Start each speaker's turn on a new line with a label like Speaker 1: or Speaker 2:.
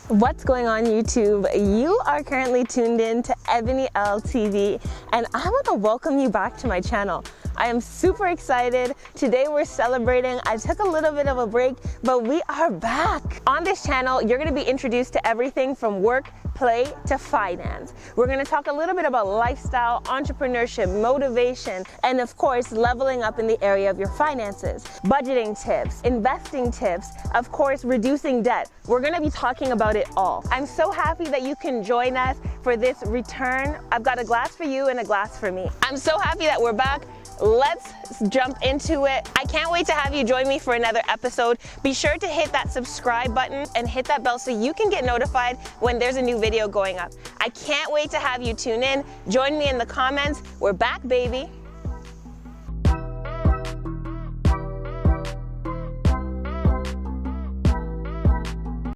Speaker 1: What's going on YouTube? You are currently tuned in to EBONI.ELLE TV, and I want to welcome you back to my channel. I am super excited. Today we're celebrating. I took a little bit of a break, but we are back. On this channel, you're going to be introduced to everything from work, play to finance. We're going to talk a little bit about lifestyle, entrepreneurship, motivation, and of course, leveling up in the area of your finances. Budgeting tips, investing tips, of course, reducing debt. We're going to be talking about it all. I'm so happy that you can join us for this return. I've got a glass for you and a glass for me. I'm so happy that we're back. Let's jump into it. I can't wait to have you join me for another episode. Be sure to hit that subscribe button and hit that bell so you can get notified when there's a new video going up. I can't wait to have you tune in. Join me in the comments. We're back, baby.